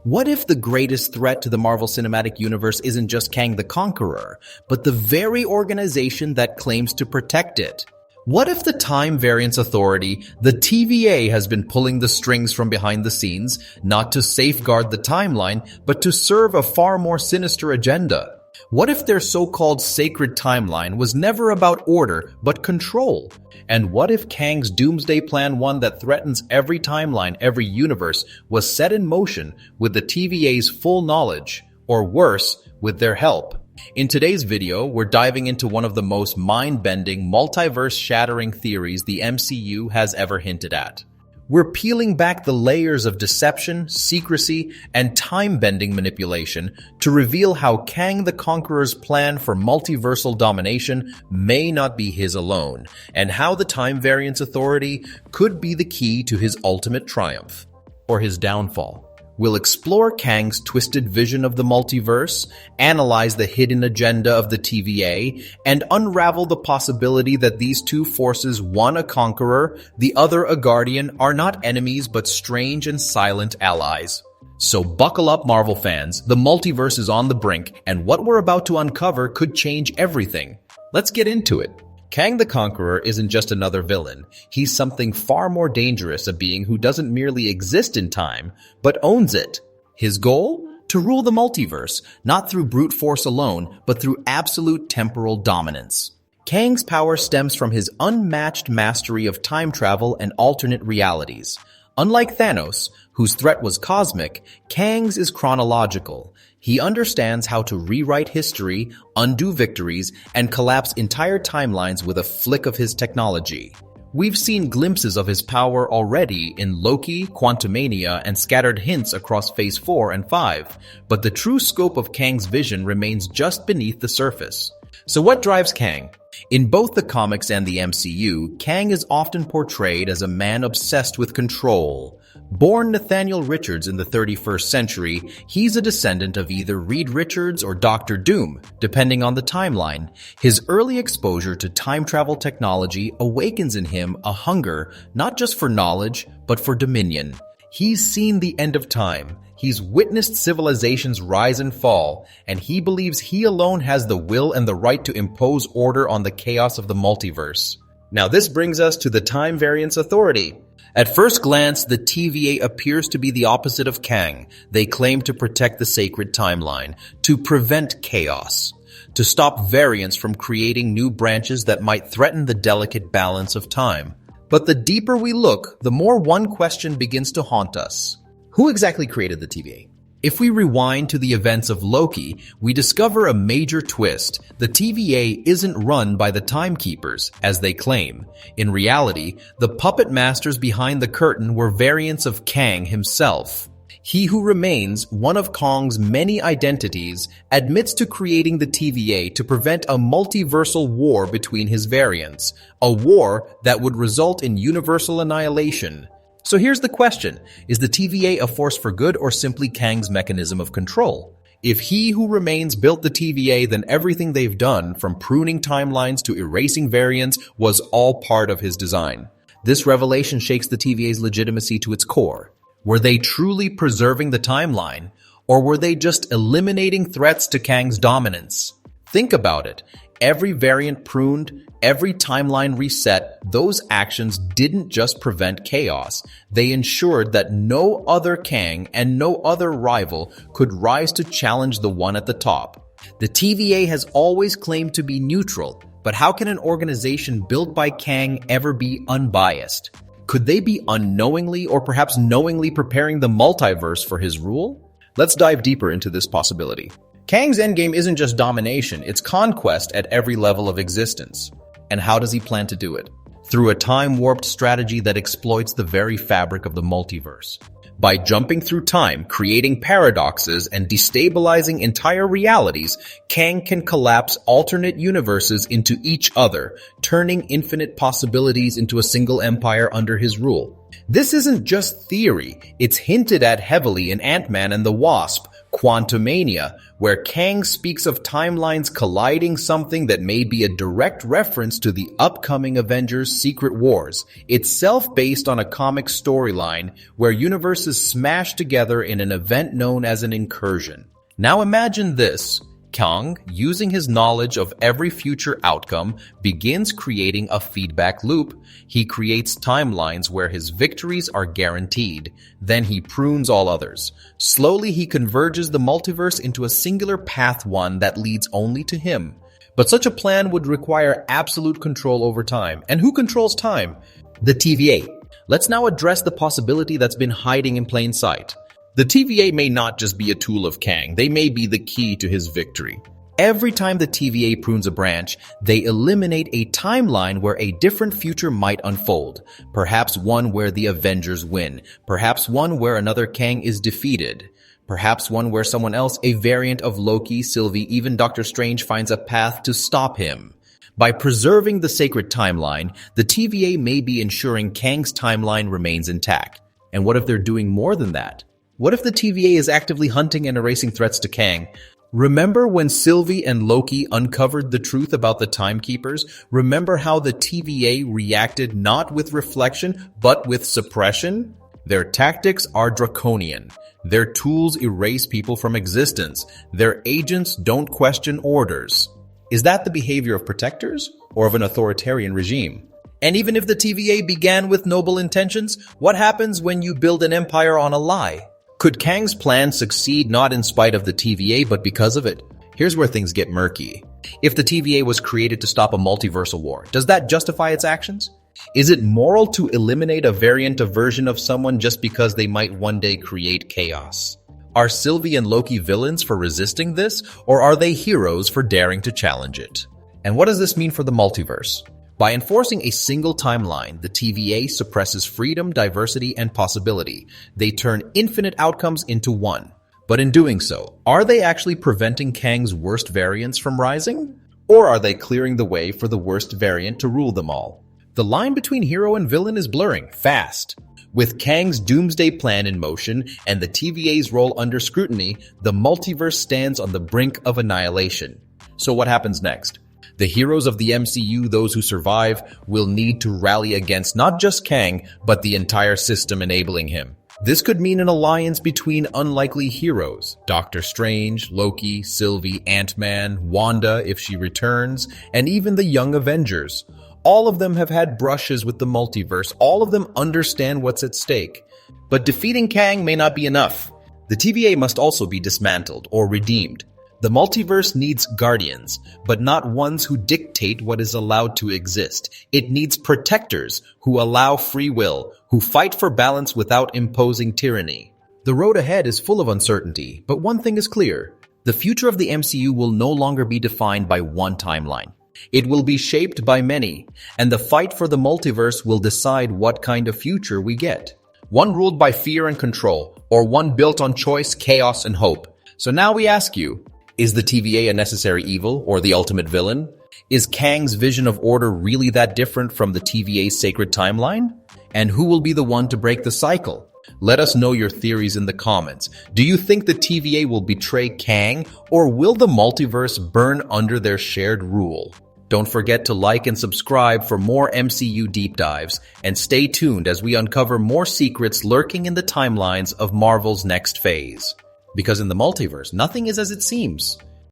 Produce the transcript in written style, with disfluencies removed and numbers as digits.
What if the greatest threat to the Marvel Cinematic Universe isn't just Kang the Conqueror, but the very organization that claims to protect it? What if the Time Variance Authority, the TVA, has been pulling the strings from behind the scenes, not to safeguard the timeline, but to serve a far more sinister agenda? What if their so-called sacred timeline was never about order, but control? And what if Kang's Doomsday Plan, one that threatens every timeline, every universe, was set in motion with the TVA's full knowledge, or worse, with their help? In today's video, we're diving into one of the most mind-bending, multiverse-shattering theories the MCU has ever hinted at. We're peeling back the layers of deception, secrecy, and time-bending manipulation to reveal how Kang the Conqueror's plan for multiversal domination may not be his alone, and how the Time Variance Authority could be the key to his ultimate triumph, or his downfall. We'll explore Kang's twisted vision of the multiverse, analyze the hidden agenda of the TVA, and unravel the possibility that these two forces, one a conqueror, the other a guardian, are not enemies but strange and silent allies. So buckle up, Marvel fans. The multiverse is on the brink, and what we're about to uncover could change everything. Let's get into it. Kang the Conqueror isn't just another villain. He's something far more dangerous, a being who doesn't merely exist in time, but owns it. His goal? To rule the multiverse, not through brute force alone, but through absolute temporal dominance. Kang's power stems from his unmatched mastery of time travel and alternate realities. Unlike Thanos, whose threat was cosmic, Kang's is chronological. He understands how to rewrite history, undo victories, and collapse entire timelines with a flick of his technology. We've seen glimpses of his power already in Loki, Quantumania, and scattered hints across Phase 4 and 5, but the true scope of Kang's vision remains just beneath the surface. So what drives Kang? In both the comics and the MCU, Kang is often portrayed as a man obsessed with control. Born Nathaniel Richards in the 31st century, he's a descendant of either Reed Richards or Doctor Doom, depending on the timeline. His early exposure to time travel technology awakens in him a hunger not just for knowledge, but for dominion. He's seen the end of time. He's witnessed civilizations rise and fall, and he believes he alone has the will and the right to impose order on the chaos of the multiverse. Now this brings us to the Time Variance Authority. At first glance, the TVA appears to be the opposite of Kang. They claim to protect the sacred timeline, to prevent chaos, to stop variants from creating new branches that might threaten the delicate balance of time. But the deeper we look, the more one question begins to haunt us. Who exactly created the TVA? If we rewind to the events of Loki, we discover a major twist. The TVA isn't run by the Timekeepers, as they claim. In reality, the puppet masters behind the curtain were variants of Kang himself. He who remains, one of Kang's many identities, admits to creating the TVA to prevent a multiversal war between his variants, a war that would result in universal annihilation. So here's the question. Is the TVA a force for good or simply Kang's mechanism of control? If he who remains built the TVA, then everything they've done, from pruning timelines to erasing variants, was all part of his design. This revelation shakes the TVA's legitimacy to its core. Were they truly preserving the timeline, or were they just eliminating threats to Kang's dominance? Think about it. Every variant pruned, every timeline reset, those actions didn't just prevent chaos. They ensured that no other Kang and no other rival could rise to challenge the one at the top. The TVA has always claimed to be neutral, but how can an organization built by Kang ever be unbiased? Could they be unknowingly or perhaps knowingly preparing the multiverse for his rule? Let's dive deeper into this possibility. Kang's endgame isn't just domination, it's conquest at every level of existence. And how does he plan to do it? Through a time-warped strategy that exploits the very fabric of the multiverse. By jumping through time, creating paradoxes, and destabilizing entire realities, Kang can collapse alternate universes into each other, turning infinite possibilities into a single empire under his rule. This isn't just theory, it's hinted at heavily in Ant-Man and the Wasp, Quantumania, where Kang speaks of timelines colliding, something that may be a direct reference to the upcoming Avengers Secret Wars, itself based on a comic storyline where universes smash together in an event known as an incursion. Now imagine this. Kang, using his knowledge of every future outcome, begins creating a feedback loop. He creates timelines where his victories are guaranteed. Then he prunes all others. Slowly he converges the multiverse into a singular path, one that leads only to him. But such a plan would require absolute control over time. And who controls time? The TVA. Let's now address the possibility that's been hiding in plain sight. The TVA may not just be a tool of Kang, they may be the key to his victory. Every time the TVA prunes a branch, they eliminate a timeline where a different future might unfold. Perhaps one where the Avengers win. Perhaps one where another Kang is defeated. Perhaps one where someone else, a variant of Loki, Sylvie, even Doctor Strange, finds a path to stop him. By preserving the sacred timeline, the TVA may be ensuring Kang's timeline remains intact. And what if they're doing more than that? What if the TVA is actively hunting and erasing threats to Kang? Remember when Sylvie and Loki uncovered the truth about the Timekeepers? Remember how the TVA reacted not with reflection, but with suppression? Their tactics are draconian. Their tools erase people from existence. Their agents don't question orders. Is that the behavior of protectors or of an authoritarian regime? And even if the TVA began with noble intentions, what happens when you build an empire on a lie? Could Kang's plan succeed not in spite of the TVA, but because of it? Here's where things get murky. If the TVA was created to stop a multiversal war, does that justify its actions? Is it moral to eliminate a variant of version of someone just because they might one day create chaos? Are Sylvie and Loki villains for resisting this, or are they heroes for daring to challenge it? And what does this mean for the multiverse? By enforcing a single timeline, the TVA suppresses freedom, diversity, and possibility. They turn infinite outcomes into one. But in doing so, are they actually preventing Kang's worst variants from rising? Or are they clearing the way for the worst variant to rule them all? The line between hero and villain is blurring fast. With Kang's Doomsday plan in motion and the TVA's role under scrutiny, the multiverse stands on the brink of annihilation. So what happens next? The heroes of the MCU, those who survive, will need to rally against not just Kang, but the entire system enabling him. This could mean an alliance between unlikely heroes: Doctor Strange, Loki, Sylvie, Ant-Man, Wanda if she returns, and even the Young Avengers. All of them have had brushes with the multiverse. All of them understand what's at stake. But defeating Kang may not be enough. The TVA must also be dismantled or redeemed. The multiverse needs guardians, but not ones who dictate what is allowed to exist. It needs protectors who allow free will, who fight for balance without imposing tyranny. The road ahead is full of uncertainty, but one thing is clear. The future of the MCU will no longer be defined by one timeline. It will be shaped by many, and the fight for the multiverse will decide what kind of future we get. One ruled by fear and control, or one built on choice, chaos, and hope. So now we ask you, is the TVA a necessary evil or the ultimate villain? Is Kang's vision of order really that different from the TVA's sacred timeline? And who will be the one to break the cycle? Let us know your theories in the comments. Do you think the TVA will betray Kang, or will the multiverse burn under their shared rule? Don't forget to like and subscribe for more MCU deep dives, and stay tuned as we uncover more secrets lurking in the timelines of Marvel's next phase. Because in the multiverse, nothing is as it seems.